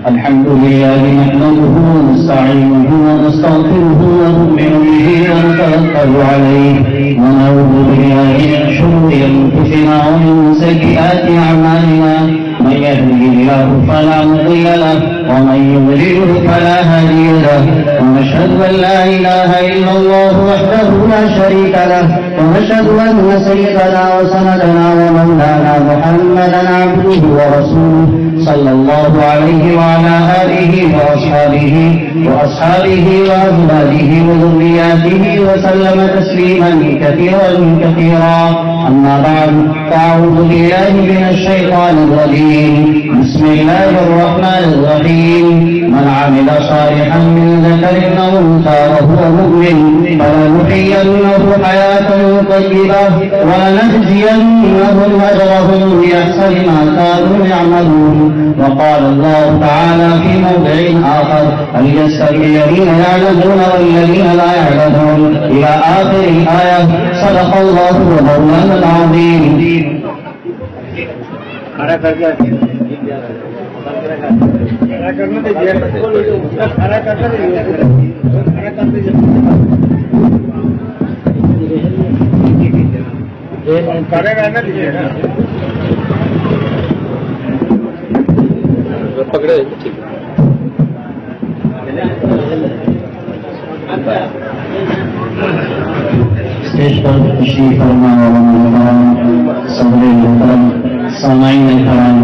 الحمد لله نحمده ونستعينه ونستغفره ونؤمن به ونتوكل عليه ونعوذ بالله من شرور انفسنا ومن سيئات اعمالنا من يهده الله فلا مضل له ومن يضلله فلا هادي له ونشهد ان لا اله الا الله وحده لا شريك له ونشهد ان سيدنا وسندنا ومولانا محمدا عبده ورسوله صلى الله عليه وعلى آله وأصحابه وأزواجه وذرياته وسلم تسليما كثيرا أما بعد فأعوذ بالله من الشيطان الرجيم بسم الله الرحمن الرحيم من عمل صالحا من ذكر أو أنثى وهو مؤمن فلنحيينه حياة طيبة ولنجزينهم أجرهم بأحسن ما كانوا يعملون. وقال الله تعالى في موضع آخر هل يستوي الذين يعلمون والذين لا يعلمون إلى آخر الآية. صدق الله مولانا العظيم. پکڑے ٹھیک اسٹیج پر تشریف فرما والے صدر محترم، سامعین کرام،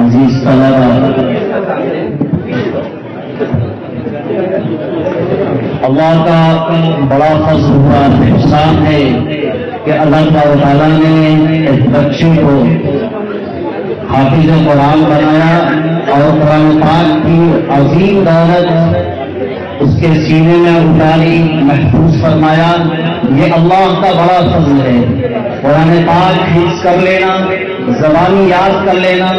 عزیز طلبہ، اللہ کا بڑا فضل ہوا احسان ہے کہ اللہ تعالیٰ نے ایک بچے کو حافظ قرآن بنایا اور قرآن پاک کی عظیم دولت اس کے سینے میں اتاری، محفوظ فرمایا. یہ اللہ کا بڑا فضل ہے. قرآن پاک حفظ کر لینا، زبانی یاد کر لینا،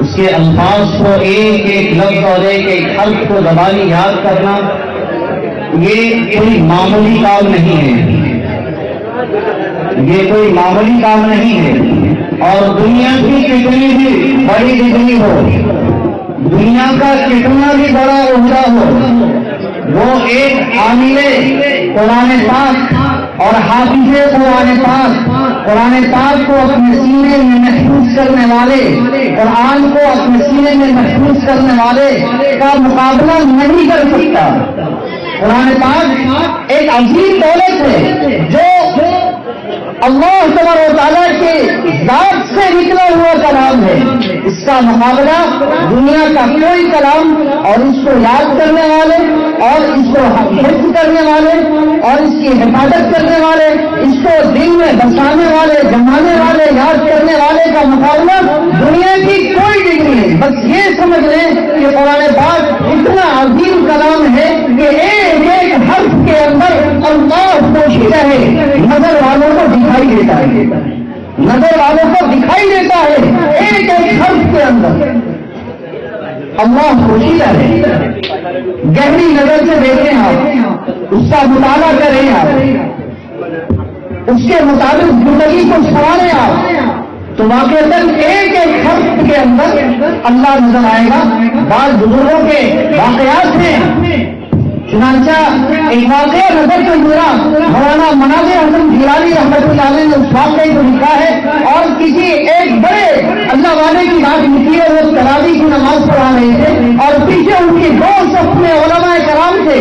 اس کے الفاظ کو ایک ایک لفظ اور ایک ایک حرف کو زبانی یاد کرنا، یہ کوئی معمولی کام نہیں ہے. یہ کوئی معمولی کام نہیں ہے. اور دنیا کی کتنی بھی بڑی ڈگری ہو، دنیا کا کتنا بھی بڑا عہدہ ہو، وہ ایک عامل قرآن پاک اور حافظ قرآن پاک، قرآن پاک کو اپنے سینے میں محفوظ کرنے والے، قرآن کو اپنے سینے میں محفوظ کرنے والے کا مقابلہ نہیں کر سکتا. قرآن پاک ایک عظیم دولت ہے جو اللہ تبارک و تعالیٰ کے ذات سے نکلا ہوا کلام ہے. اس کا مقابلہ دنیا کا کوئی کلام اور اس کو یاد کرنے والے اور اس کو حفظ کرنے والے اور اس کی حفاظت کرنے والے، اس کو دل میں بسانے والے، جمانے والے، یاد کرنے والے کا مقابلہ دنیا کی کوئی ڈگری نہیں. بس یہ سمجھ لیں کہ قرآن پاک اتنا عظیم کلام ہے کہ ایک ایک حرف کے اندر اللہ پوشیدہ ہے. نظر والوں کو دکھائی دیتا ہے، نظر والوں کو دکھائی دیتا ہے. ایک ایک حرف کے اندر اللہ پوشیدہ ہے. گہری نظر سے دیکھیں آپ، اس کا مطالعہ کریں آپ، اس کے مطابق زندگی کو سنواریں آپ، تو واقعتاً ایک ایک حرف کے اندر اللہ نظر آئے گا. بعض بزرگوں کے واقعات ہیں، چنانچہ ایک واقعہ نظر کو گزرا. مولانا مناظر حسن گیلانی رحمۃ اللہ علیہ نے اس واقعے کو لکھا ہے اور کسی ایک بڑے اللہ والے کی بات لکھی ہے. وہ تراویح کی نماز پڑھا رہے تھے اور پیچھے ان کے دوست اپنے علماء کرام تھے.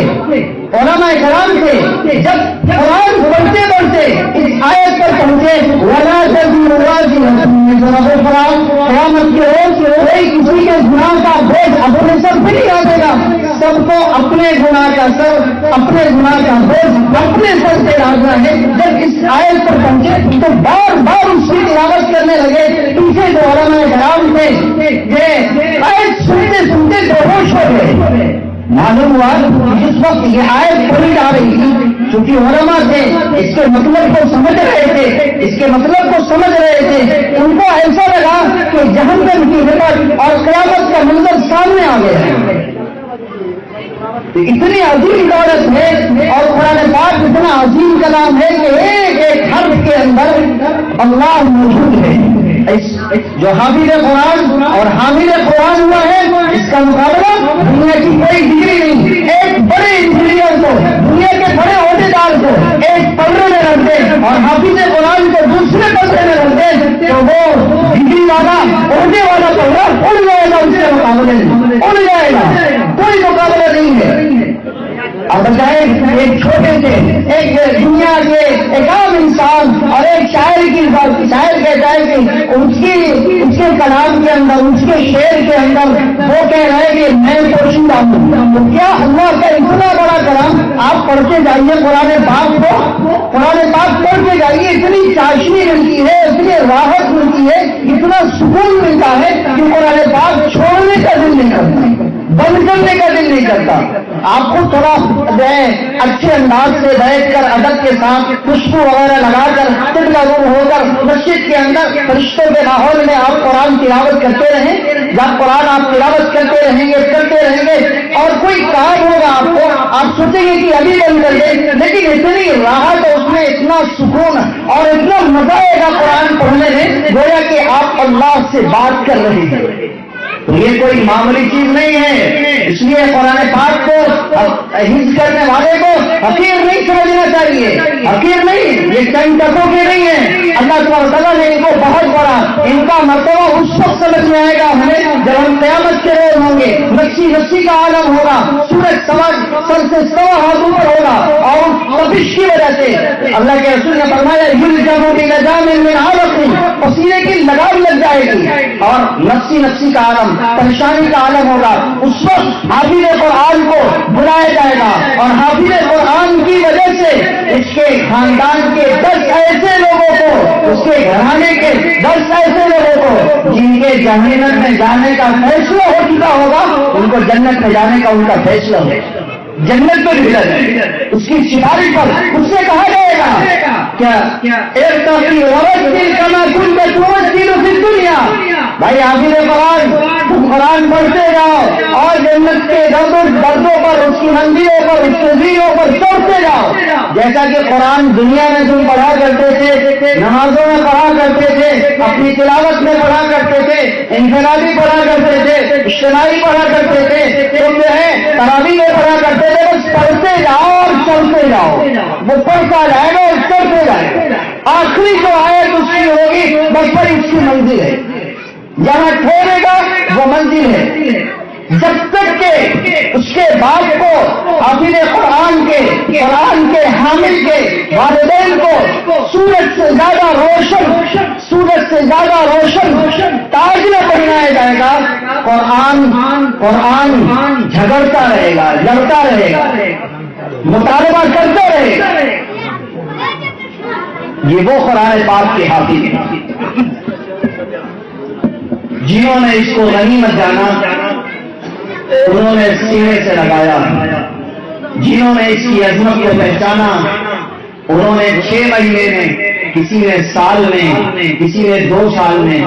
جب قرآن پڑھتے پڑھتے اس آیت پر پہنچے ولا تزر وازرة وزر أخرى، قیامت کے روز کوئی کسی کے گناہ کا بوجھ اپنے سر پہ نہیں آئے گا. سب کو اپنے گناہ کا بوجھ اپنے سر پہ ڈالنا ہے. جب اس آیت پر پہنچے تو بار بار اس کی تلاوت کرنے لگے. پیچھے جو علماء کرام تھے یہ آیت سنتے سنتے بے ہوش ہو گئے. معلوم ہوا جس وقت یہ آیت پڑھی جا رہی تھی، چونکہ علماء تھے، اس کے مطلب کو سمجھ رہے تھے، ان کو ایسا لگا کہ جہنم کی حقیقت اور قیامت کا منظر سامنے آ گیا ہے. اتنی عظیم دولت ہے اور قرآن پاک اتنا عظیم کلام ہے کہ ایک ایک حرف کے اندر اللہ موجود ہے. جو حافظ قرآن اور حامل قرآن ہوا ہے، اس کا مقابلہ اور حافظ قرآن کو دوسرے درجے میں رکھ دیں تو وہ ڈگری والا عہدے والا پڑھا اڑ جائے گا، اس کے مقابلے میں اڑ جائے گا، کوئی مقابلہ نہیں ہے۔ اور بجائے ایک چھوٹے سے ایک دنیا کے ایک عام انسان اور ایک شاعر کی شاعر کہتا ہے کہ اس کے کلام کے اندر، اس کے شعر کے اندر وہ کہہ رہے کہ میں پوشیدہ ہوں، تو کیا اللہ کا اتنا بڑا کلام آپ پڑھتے جائیے، قرآن پاک کو قرآن پاک پڑھتے جائیے، اتنی چاشنی ملتی ہے، اتنی راحت ملتی ہے، اتنا سکون ملتا ہے کہ قرآن پاک چھوڑنے کا دل نہیں کرتا، بند کرنے کا دل نہیں کرتا۔ آپ کو تھوڑا اچھے انداز سے بیٹھ کر ادب کے ساتھ خوشبو وغیرہ لگا کر قبلہ رو ہو کر مسجد کے اندر فرشتوں کے ماحول میں آپ قرآن تلاوت کرتے رہیں، جب قرآن آپ تلاوت کرتے رہیں گے اور کوئی کام ہوگا آپ کو، آپ سوچیں گے کہ ابھی بند کر دیں، لیکن اتنی راحت اس میں، اتنا سکون اور اتنا مزہ آئے گا قرآن پڑھنے میں، گویا کہ آپ اللہ سے بات کر رہے ہیں۔ یہ کوئی معمولی چیز نہیں ہے، اس لیے قرآن پاک کو حفظ کرنے والے کو حقیر نہیں سمجھنا چاہیے، حقیر نہیں، یہ چند ٹکوں کے نہیں ہیں، اللہ سبحانہ وتعالیٰ نے ان کو بہت بڑا، ان کا مرتبہ اس وقت سمجھ میں آئے گا ہمیں جب ہم قیامت کے روز ہوں گے، نفسی کا عالم ہوگا، سورج سر سے سوا ہاتھ اوپر ہوگا اور تپش کی وجہ سے اللہ کے رسول نے فرمایا پسینے کی لگام لگ جائے گی اور نفسی کا عالم، پریشانی کا عالم ہوگا۔ اس وقت حافظ قرآن کو بلایا جائے گا اور حافظ قرآن کی وجہ سے اس کے خاندان کے 10 ایسے لوگوں کو، اس کے گھرانے کے 10 ایسے لوگوں کو جن کے جہنم میں جانے کا فیصلہ ہو چکا ہوگا، ان کو جنت میں جانے کا ان کا فیصلہ ہوگا، جنت میں بھیجا جائے گا اس کی سفارش پر۔ اس سے کہا جائے گا کیا دنیا بھائی حافظ قرآن، تم قرآن پڑھتے جاؤ اور جنت کے دردوں پر، اس کی منزلوں پر، اس کے زیروں پر چڑھتے جاؤ، جیسا کہ قرآن دنیا میں تم پڑھا کرتے تھے، نمازوں میں پڑھا کرتے تھے، اپنی تلاوت میں پڑھا کرتے تھے، انفرادی پڑھا کرتے تھے، اجتماعی پڑھا کرتے تھے، تم جو ہے تراویح میں پڑھا کرتے تھے، بس پڑھتے جاؤ اور چلتے جاؤ، وہ پڑھتا جائے گا اور چلتے جائے گا، آخری جو آیت اس کی ہوگی بس پر اس کی منزل ہے، جہاں ٹھہرے گا وہ منزل ہے، جب تک کہ اس کے باپ کو، حافظ قرآن کے حامل کے والدین کو سورج سے زیادہ روشن تاج نہ پہنایا جائے گا، قرآن جھگڑتا رہے گا، لڑتا رہے گا، مطالبہ کرتا رہے گا۔ یہ وہ قرآن پاک کے حافظ ہیں جنہوں نے اس کو غنیمت جانا، انہوں نے سینے سے لگایا، جنہوں نے اس کی عظمت کو پہچانا، انہوں نے 6 مہینے میں، کسی نے سال میں، کسی نے 2 سال میں،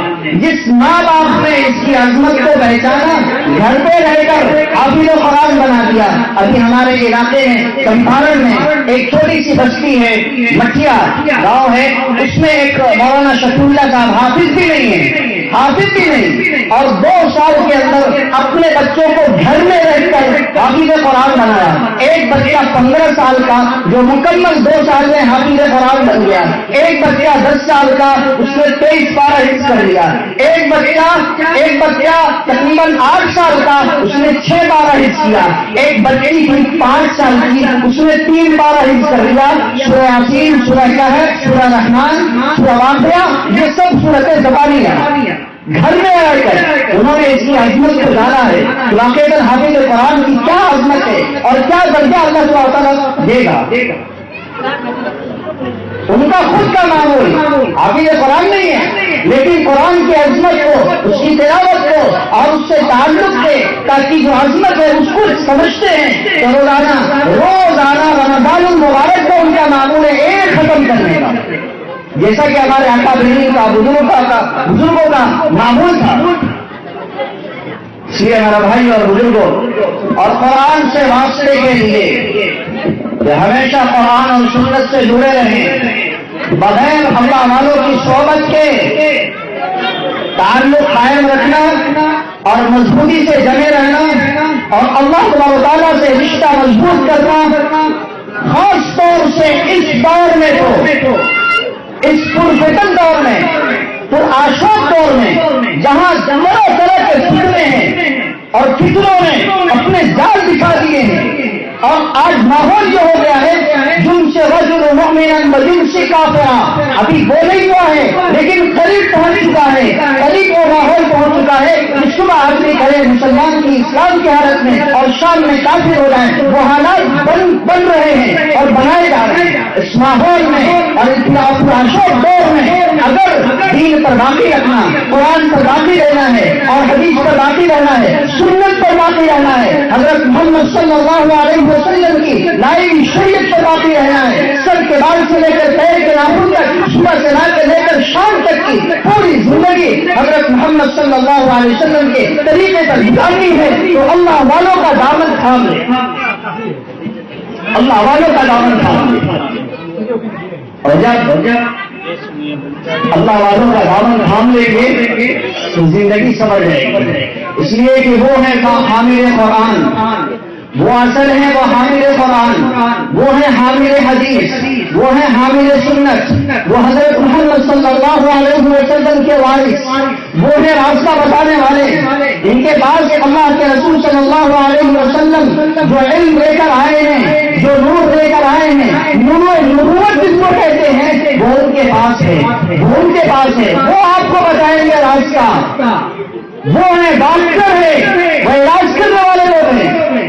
جس ماں باپ نے اس کی عظمت کو پہچانا، گھر پہ رہ کر حافظ قرآن بنا دیا۔ ابھی ہمارے علاقے میں چمپارن میں ایک چھوٹی سی بستی ہے، مٹھیا گاؤں ہے، اس میں ایک مولانا شفیع اللہ صاحب حافظ بھی نہیں ہے، اور 2 سال کے اندر اپنے بچوں کو گھر میں رہ کر حافظ قرآن بنایا۔ ایک بچہ 15 سال کا جو مکمل 2 سال میں حافظ قرآن بن گیا، ایک بچہ 10 سال کا اس نے 23 پارہ حفظ کر لیا، ایک بچہ تقریباً 8 سال کا اس نے 6 پارہ حفظ کیا، ایک بچی تھی 5 سال کی اس نے 3 پارہ حفظ کر لیا۔ سورہ یاسین، سورہ کہف، سورہ رحمان، سورہ واقعہ، یہ سب سورتیں زبانی ہیں۔ گھر میں رہ کر انہوں نے اس کی عظمت کو جانا ہے، واقعہ حافظ قرآن کی کیا عظمت ہے اور کیا درجہ اللہ سبحانہ وتعالیٰ دے گا۔ ان کا خود کا معمول حافظ قرآن نہیں ہے، لیکن قرآن کی عظمت کو، اس کی تلاوت کو اور اس سے تعلق سے تاکہ جو عظمت ہے اس کو سمجھتے ہیں کہ روزانہ رمضان المبارک کو ان کا معمول ہے ایک ختم کرنے کا، جیسا کہ ہمارے اکابرین کا، بزرگوں کا معمول تھا۔ اس لیے ہمارا بھائی اور بزرگوں اور قرآن سے واسطے کے لیے کہ ہمیشہ قرآن اور سنت سے جڑے رہیں، بغیر اللہ والوں کی صحبت کے تعلق قائم رکھنا اور مضبوطی سے جمے رہنا اور اللہ تعالیٰ سے رشتہ مضبوط کرنا، خاص طور سے اس دور میں تو اس پرفتن دور میں، پرآشوب دور میں، جہاں طرح طرح کے فتنے ہیں اور فتنوں نے اپنے جال دکھا دیے ہیں، اور آج ماحول جو ہو گیا ہے جن سے رجل مؤمن بدن سے کافرا، ابھی بولے ہی ہوا ہے لیکن قریب پہنچ چکا ہے، قریب وہ ماحول پہنچ چکا ہے کہ صبح آدمی کرے مسلمان کی اسلام کی حالت میں اور شام میں کافر ہو جائے، وہ حالات بن رہے ہیں اور بنائے جا رہے ہیں۔ اس ماحول میں اور پرآشوب دور میں اگر دین پر باقی رکھنا، قرآن پر باقی رہنا ہے اور حدیث پر باقی رہنا ہے، سنت پر باقی رہنا ہے، حضرت محمد صلی اللہ علیہ وسلم کی لائی شریعت پر باقی رہنا ہے، سر کے بال سے لے کر پیر کے ناخن تک، صبح سے لے کر شام تک کی پوری زندگی حضرت محمد صلی اللہ علیہ وسلم کے طریقے پر گزارنی ہے، تو اللہ والوں کا دامن تھام لے، اللہ والوں کا دامن تھام لے، اور جب اللہ والوں کا دامن تھام لیں گے تو زندگی سمجھ جائے گی۔ اس لیے کہ وہ ہے حامل قرآن، وہ اصل ہے وہ حامل قرآن، وہ ہے حامل حدیث، وہ ہے حامل سنت، وہ حضرت محمد صلی اللہ علیہ وسلم کے وارث، وہ ہے راستہ بتانے والے، ان کے پاس اللہ کے رسول صلی اللہ علیہ وسلم جو علم لے کر آئے ہیں، جو نور لے کر آئے ہیں، نبوت جس کو کہتے ہیں وہ ان کے پاس ہے، وہ ان کے پاس ہے، وہ آپ کو بتائیں گے راستہ، وہ ہے ڈاکٹر ہے، وہ علاج کرنے والے لوگ ہیں۔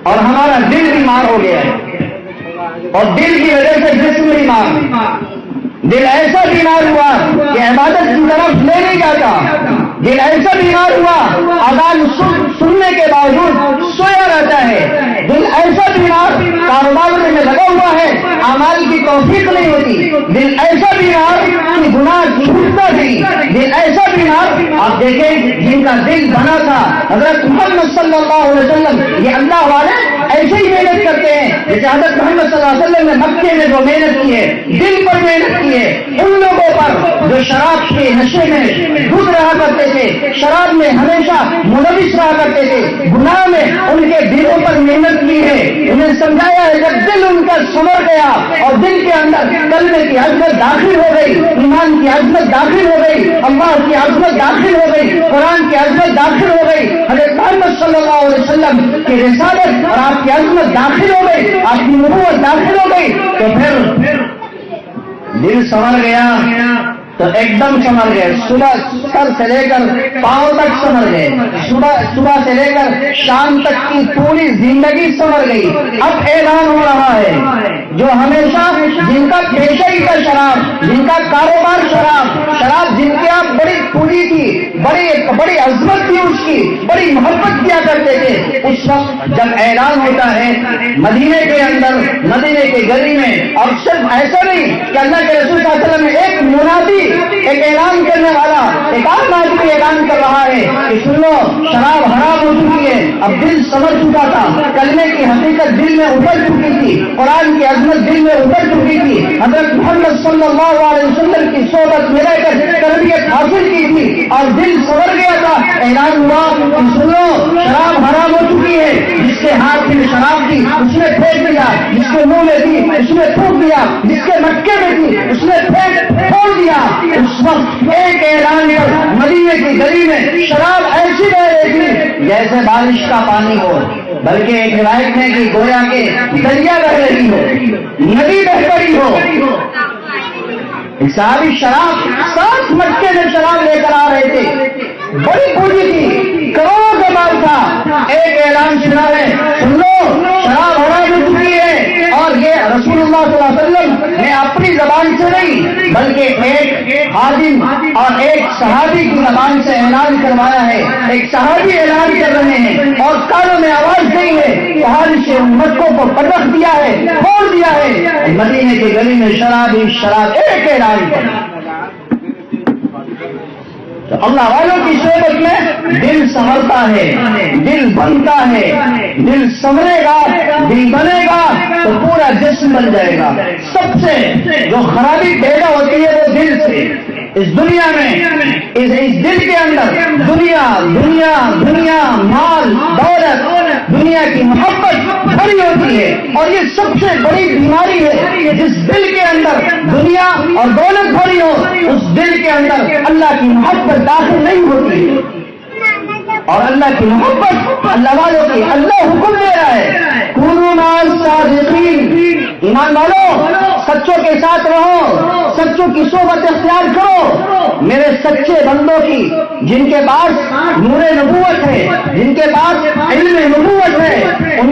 اور ہمارا دل بیمار ہو گیا ہے اور دل کی وجہ سے جسم بیمار، دل ایسا بیمار ہوا کہ عبادت کی طرف لے نہیں جاتا، دل ایسا بیمار ہوا اذان سننے کے باوجود سویا رہتا ہے، دل ایسا بیمار کاروبار میں لگا ہوا ہے، اعمال کی توفیق نہیں ہوتی، دل ایسا بیمار کہ گناہ چھوٹتا نہیں، دل ایسا بیمار آپ دیکھیں جن کا دل بنا تھا حضرت محمد صلی اللہ علیہ وسلم، یہ اللہ والے ایسے ہی محنت کرتے ہیں جیسے حضرت محمد صلی اللہ علیہ وسلم نے مکے میں جو محنت کی ہے، دل پر محنت کی ہے، ان لوگوں پر جو شراب کے نشے میں ڈوب رہا کرتے تھے، شراب میں ہمیشہ ملوث رہا کرتے تھے، گناہ میں ان کے دلوں پر محنت کی ہے، انہیں سمجھایا ہے، جب دل ان کا سنور گیا اور دل کے اندر کلمے کی عظمت داخل ہو گئی، ایمان کی عظمت داخل ہو گئی، اللہ کی عظمت داخل ہو گئی، قرآن کی عظمت داخل ہو گئی، حضرت محمد صلی اللہ علیہ وسلم کی رسالت اور آپ کی عظمت داخل ہو گئی، آپ کی نبوت داخل ہو گئی، تو پھر دل سنور گیا تو ایک دم سنور گئے، صبح سر سے لے کر پاؤں تک سنور گئے، صبح سے لے کر شام تک کی پوری زندگی سنور گئی۔ اب اعلان ہو رہا ہے جو ہمیشہ جن کا پیشہ ہی کا شراب، جن کا کاروبار شراب جن کی آپ بڑی پوری تھی، بڑی عظمت تھی، اس کی بڑی محبت کیا کرتے تھے، اس وقت جب اعلان ہوتا ہے مدینے کے اندر، مدینے کے گلی میں، اور صرف ایسا نہیں کہ اللہ کے رسول صلی اللہ علیہ وسلم نے ایک منادی، ایک اعلان کرنے والا ایک عام آدمی اعلان کر رہا ہے کہ سن لو شراب حرام ہو چکی ہے، اب دل سمجھ چکا تھا، کلمے کی حقیقت دل میں اتر چکی تھی، قرآن کی عظمت دل میں اتر چکی تھی، حضرت محمد صلی اللہ علیہ وسلم کی صحبت میں رہ کر تربیت حاصل کی تھی اور دل سنور گیا تھا، اعلان ہوا کہ سن لو شراب حرام ہو چکی ہے، جس کے ہاتھ میں شراب تھی اس نے پھینک دیا، جس کے منہ میں تھی اس نے تھوک دیا، جس کے مٹکے میں تھی اس نے پھوڑ دیا۔ اس وقت ایک اعلان پر مدینے کی گلی میں شراب ایسی بہ رہی تھی جیسے بارش کا پانی ہو، بلکہ ایک روایت ہے کہ گویا کے دریا بہ رہی ہو، ندی بہ پڑی ہو۔ صحابی شراب 7 مٹکے میں شراب لے کر آ رہے تھے، بڑی پوری تھی، کروڑوں کا مال تھا، ایک اعلان سنا ہے سن لو شراب حرام ہو چکی ہے، اور یہ رسول اللہ صلی اللہ علیہ وسلم نے اپنی زبان سے نہیں بلکہ ایک خادم اور ایک صحابی کی زبان سے اعلان کروایا ہے، ایک صحابی اعلان کر رہے ہیں اور کانوں میں آواز نہیں ہے، صحابی سے امتوں کو پٹخ دیا ہے، کھول دیا ہے، مدینے کی گلی میں شراب ایک اعلان کر۔ تو اللہ والوں کی صحبت میں دل سنورتا ہے، دل بنتا ہے، دل سنورے گا، دل بنے گا تو پورا جسم بن جائے گا۔ سب سے جو خرابی پیدا ہوتی ہے وہ دل سے، اس دنیا میں اس دل کے اندر دنیا مال دولت، دنیا کی محبت بھری ہوتی ہے، اور یہ سب سے بڑی بیماری ہے۔ جس دل کے اندر دنیا اور دولت بھری ہو، اس دل کے اندر اللہ کی محبت داخل نہیں ہوتی ہے۔ اور اللہ کی محبت اللہ والوں کی، اللہ حکم دے رہا ہے کونوا مع الصادقین، ایمان والو سچوں کے ساتھ رہو، سچوں کی صحبت اختیار کرو۔ میرے سچے بندوں کی، جن کے پاس نور نبوت ہے، جن کے پاس علم نبوت ہے، ان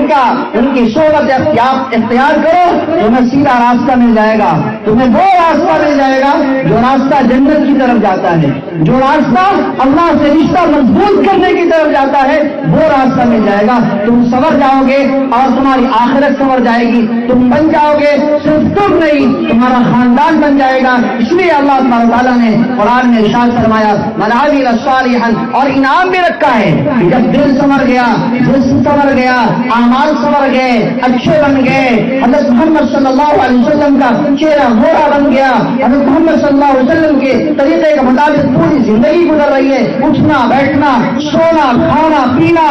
کی صحبت اختیار کرو، تمہیں سیدھا راستہ مل جائے گا۔ تمہیں وہ راستہ مل جائے گا جو راستہ جنت کی طرف جاتا ہے، جو راستہ اللہ سے رشتہ مضبوط کرنے کی طرف جاتا ہے، وہ راستہ مل جائے گا۔ تم سنور جاؤ گے اور تمہاری آخرت سنور جائے گی۔ تم بن جاؤ گے، صرف تم نہیں، تمہارا خاندان بن جائے گا۔ اس لیے اللہ تبارک و تعالیٰ نے قرآن میں ارشاد فرمایا من عمل صالحا، اور انعام بھی رکھا ہے کہ جب دل سنور گیا، جسم سنور گیا، اعمال سنور گئے، اچھے بن گئے، حضرت محمد صلی اللہ علیہ وسلم کا چہرہ گورا بن گیا، حضرت محمد صلی اللہ علیہ وسلم کے طریقے کے مطابق پوری زندگی گزر رہی ہے، اٹھنا بیٹھنا سونا کھانا پینا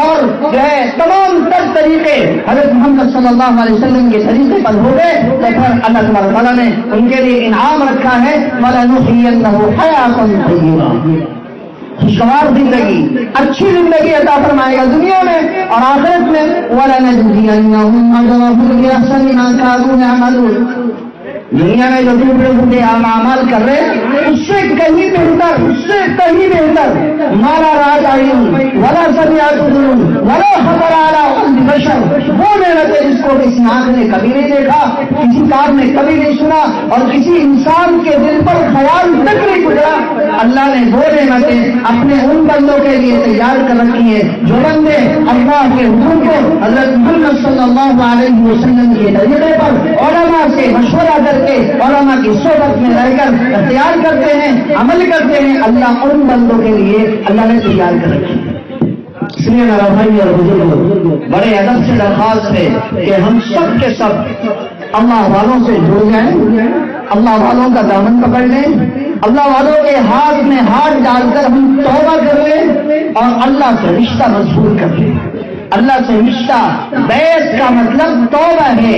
اور جو ہے تمام تر طریقے حضرت محمد صلی اللہ علیہ وسلم کے طریقے پر ہو گئے، تو پھر اللہ تبارک تعالیٰ نے ان کے لیے انعام رکھا ہے وَلَنُحْيِيَنَّهُ حَيَاةً طَيِّبَةً، خوشگوار زندگی، اچھی زندگی عطا فرمائے گا دنیا میں اور آخرت میں۔ وَلَنَجْزِيَنَّهُمْ أَجْرَهُمْ بِأَحْسَنِ مَا كَانُوا يَعْمَلُونَ، دنیا میں جو ٹوٹے اعمال کر رہے اس سے کہیں بہتر، اس سے کہیں بہتر مالا راج آئی ولا سمیعت ولا خطر علی قلب بشر، وہ نعمت ہے جس کو کسی آنکھ نے کبھی نہیں دیکھا، کسی کان نے کبھی نہیں سنا، اور کسی انسان کے دل پر خیال تک نہیں گزرا۔ اللہ نے وہ نعمتیں اپنے ان بندوں کے لیے تیار کر رکھی ہے جو بندے اللہ کے حکم کو حضرت محمد صلی اللہ علیہ وسلم کے طریقے پر علماء سے مشورہ کر کے علماء کی صحبت میں رہ کر اختیار کرتے ہیں، عمل کرتے ہیں، اللہ ان بندوں کے لیے اللہ نے تیار کر رکھی۔ اس لیے میرا بھائی اور بزرگوں، بڑے ادب سے درخواست ہے کہ ہم سب کے سب اللہ والوں سے جڑ جائیں، اللہ والوں کا دامن پکڑ لیں، اللہ والوں کے ہاتھ میں ہاتھ ڈال کر ہم توبہ کر لیں اور اللہ سے رشتہ مضبوط کر لیں۔ اللہ سے رشتہ، بیعت کا مطلب توبہ ہے،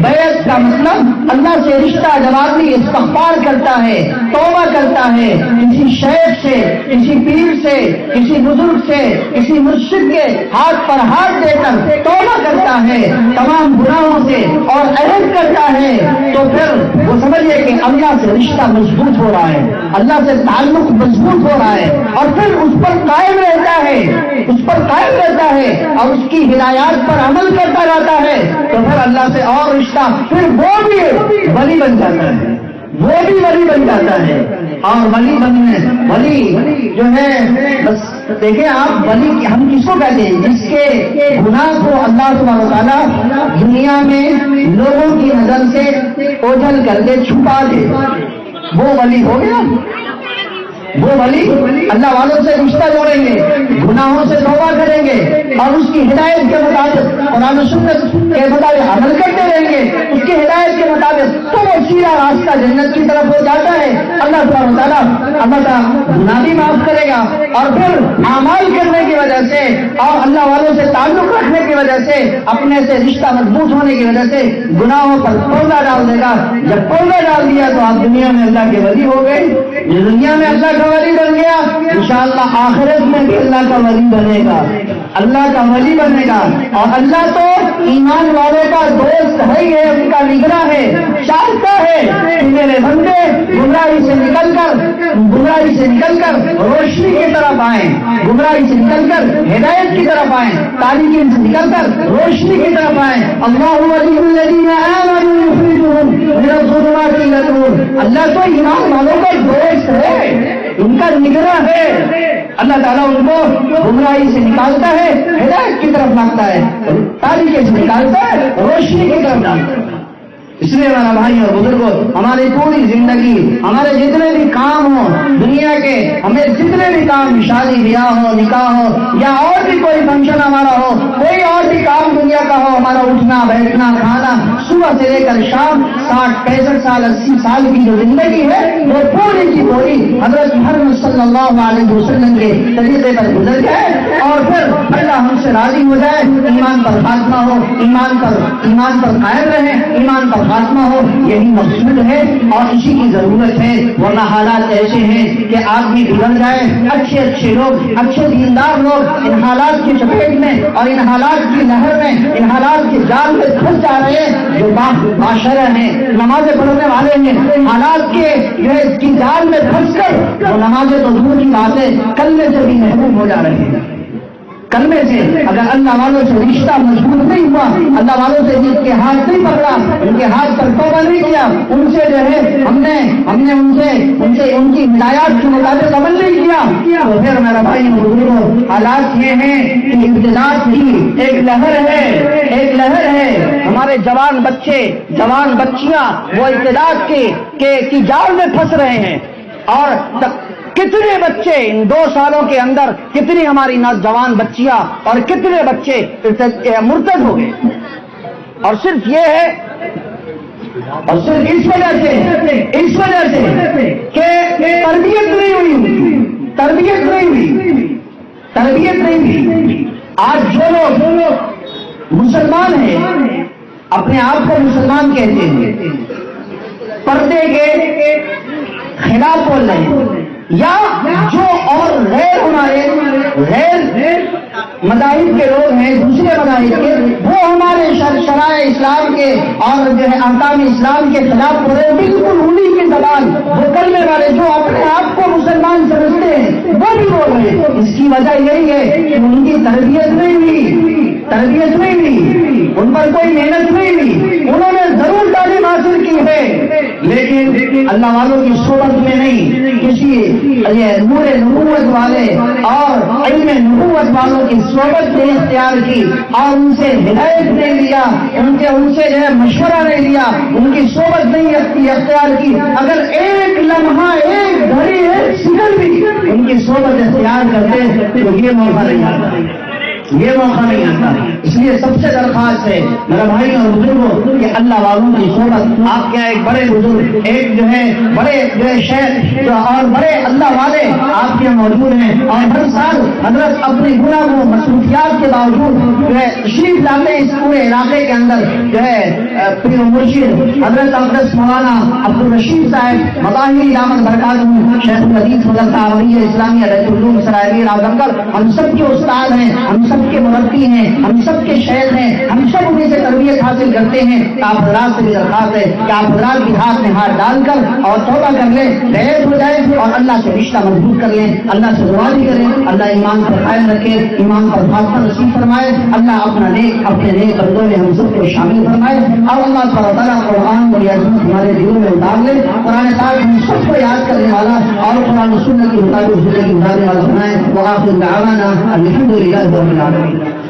بیعت کا مطلب اللہ سے رشتہ جب آدمی استغفار کرتا ہے، توبہ کرتا ہے، کسی شیخ سے، کسی پیر سے، کسی بزرگ سے، کسی مرشد کے ہاتھ پر ہاتھ دے کر توبہ کرتا ہے تمام گناہوں سے اور عہد کرتا ہے، تو پھر وہ سمجھے کہ اللہ سے رشتہ مضبوط ہو رہا ہے، اللہ سے تعلق مضبوط ہو رہا ہے، اور پھر اس پر قائم رہتا ہے، اس پر قائم رہتا ہے اور اس کی ہدایات پر عمل کرتا رہتا ہے، تو پھر اللہ سے اور رشتہ، پھر وہ بھی ولی بن جاتا ہے، وہ بھی ولی بن جاتا ہے۔ اور ولی بننے، ولی جو ہے بس دیکھیں آپ، ولی ہم کس کو کہتے ہیں؟ جس کے گناہ کو اللہ سبحانہ و تعالیٰ دنیا میں لوگوں کی نظر سے اوجھل کر کے چھپا دے، وہ ولی ہو گیا۔ وہ ولی اللہ والوں سے رشتہ جوڑیں گے، گناہوں سے توبہ کریں گے اور اس کی ہدایت کے مطابق قرآن و سنت کے مطابق عمل کرتے رہیں گے، اس کی ہدایت کے مطابق، تو وہ سیدھا راستہ جنت کی طرف ہو جاتا ہے۔ اللہ تعالیٰ اللہ کا گناہ بھی معاف کرے گا اور پھر اعمال کرنے کی وجہ سے اور اللہ والوں سے تعلق رکھنے کی وجہ سے، اپنے سے رشتہ مضبوط ہونے کی وجہ سے گناہوں پر پردہ ڈال دے گا۔ جب پردہ ڈال دیا تو آپ دنیا میں اللہ کے ولی ہو گئے، یہ دنیا میں اللہ کا ولی بن گیا، انشاءاللہ آخرت میں بھی اللہ کا ولی بنے گا، اللہ کا ولی بنے گا۔ اور اللہ تو ایمان والوں کا دوست ہے ہی ہے، ان کا نگراں ہے، چاہتا ہے کہ میرے بندے گمراہی سے نکل کر روشنی کی طرف آئیں، گمراہی سے نکل کر ہدایت کی طرف آئیں، تاریکی سے نکل کر روشنی کی طرف آئیں۔ اللہ ولی الذین آمنوا یخرجهم من الظلمات الی النور، اللہ تو ایمان والوں کا دوست ہے، ان کا نگراں ہے۔ اللہ تعالیٰ ان کو گمراہی سے نکالتا ہے، ہدایت کی طرف لاتا ہے، تاریکی سے نکالتا ہے، روشنی کی طرف لاتا ہے۔ اس لیے ہمارا بھائی اور بزرگوں، ہماری پوری زندگی، ہمارے جتنے بھی کام ہوں دنیا کے، ہمیں جتنے بھی کام، شادی بیاہ ہو، نکاح ہو یا اور بھی کوئی فنکشن ہمارا ہو، کوئی اور بھی کام دنیا کا ہو، ہمارا اٹھنا بیٹھنا کھانا صبح سے لے کر شام 60 65 سال 80 سال کی جو زندگی ہے وہ پوری کی پوری حضرت محمد صلی اللہ علیہ وسلم کے طریقے پر گزر جائے اور پھر اللہ ہم سے راضی ہو جائے، ایمان پر خاتمہ ہو، ایمان پر قائم رہے، ایمان پر خاتمہ ہو، یہی مقصود ہے اور اسی کی ضرورت ہے۔ ورنہ حالات ایسے ہیں کہ آدمی بگڑ جائے، اچھے لوگ، اچھے دیندار لوگ ان حالات کی چپیٹ میں اور ان حالات کی لہر میں، ان حالات کے جال میں پھنس جا رہے ہیں، جو باشرہ ہیں، نمازیں پڑھنے والے ہیں، حالات کے جو ہے کی جال میں پھنس کر وہ نمازیں تو دور کی باتیں کلمے سے بھی محروم ہو جا رہے ہیں۔ کلمے سے اگر اللہ والوں سے رشتہ مضبوط نہیں ہوا، اللہ والوں سے جن کے ہاتھ نہیں پکڑا، ان کے ہاتھ پر توبہ نہیں کیا، ان سے جو ہے ہم نے ان سے ان کی ہدایات کے مطابق عمل نہیں کیا، تو پھر میرا بھائی بزرگوں حالات یہ ہیں کہ ابتداء کی ایک لہر ہے، ہمارے جوان بچے جوان بچیاں وہ ابتداء کی جال میں پھنس رہے ہیں، اور کتنے بچے ان 2 سالوں کے اندر، کتنی ہماری نوجوان بچیاں اور کتنے بچے مرتد ہو گئے، اور صرف یہ ہے، اور صرف اس وجہ سے کہ تربیت نہیں ہوئی۔ آج جو لوگ مسلمان ہیں، اپنے آپ کو مسلمان کہتے ہیں، پردے کے خلاف بول رہے ہیں، یا جو اور غیر مذاہب کے لوگ ہیں، دوسرے مذاہب کے، وہ ہمارے شرائع اسلام کے اور جو ہے احکام اسلام کے خلاف بول رہے ہیں، بالکل انہی کی زبان، وہ کلمے والے جو اپنے آپ کو مسلمان سمجھتے ہیں وہ بھی بول رہے ہیں۔ اس کی وجہ یہی ہے کہ ان کی تربیت نہیں ہوئی، ان پر کوئی محنت نہیں ہوئی، انہوں نے ضرور تعلیم حاصل کی ہے لیکن اللہ والوں کی صحبت میں نہیں، کسی نور نبوت والے اور علم نبوت والوں کی صحبت نہیں اختیار کی، اور ان سے ہدایت نہیں لیا، ان سے جو ہے مشورہ نہیں لیا، ان کی صحبت نہیں اختیار کی۔ اگر ایک لمحہ، ایک گھڑی، ایک سیکنڈ بھی ان کی صحبت اختیار کرتے تو یہ موقع نہیں آتا۔ اس لیے سب سے درخواست ہے میرا بھائی اور بزرگوں کہ اللہ والوں کی صحبت، آپ کے ایک بڑے بزرگ، ایک جو ہے بڑے شیخ اور بڑے اللہ والے آپ کے موجود ہیں، اور ہر سال حضرت اپنی گناہ و مصروفیات کے باوجود جو ہے تشریف لاتے اس پورے علاقے کے اندر، جو ہے پیر مرشد حضرت اقدس مولانا عبدالرشید صاحب مظاہری دامت برکاتہ، شیخ الحدیث مدرسہ عربیہ اسلامیہ بیت العلوم سرائے اعظم گڑھ، ہم سب کے استاد ہیں، ہم سب کے مربی ہیں، ہم سب کے شیخ ہیں، ہم سب انہیں سے تربیت حاصل کرتے ہیں۔ آپ حضرات سے بھی درخواست ہے کہ آپ حضرات بھی ہاتھ میں ہاتھ ڈال کر اور توبہ کر لیں، بیعت ہو جائے اور اللہ سے رشتہ مضبوط کر لیں، اللہ سے دعا بھی کریں، اللہ ایمان پر قائم رکھے، ایمان پر خاتمہ نصیب فرمائے، اللہ اپنے نیک بندوں میں ہم سب کو شامل فرمائے، اور اللہ تعالیٰ قرآن اور عظمت ہمارے دلوں میں اتار لے، قرآن پاک ہم سب کو یاد کرنے والا اور قرآن و سنت کی مطابق زندگی گزارنے والا بنائے۔ وآخر دعوانا الحمد للہ رب العالمین۔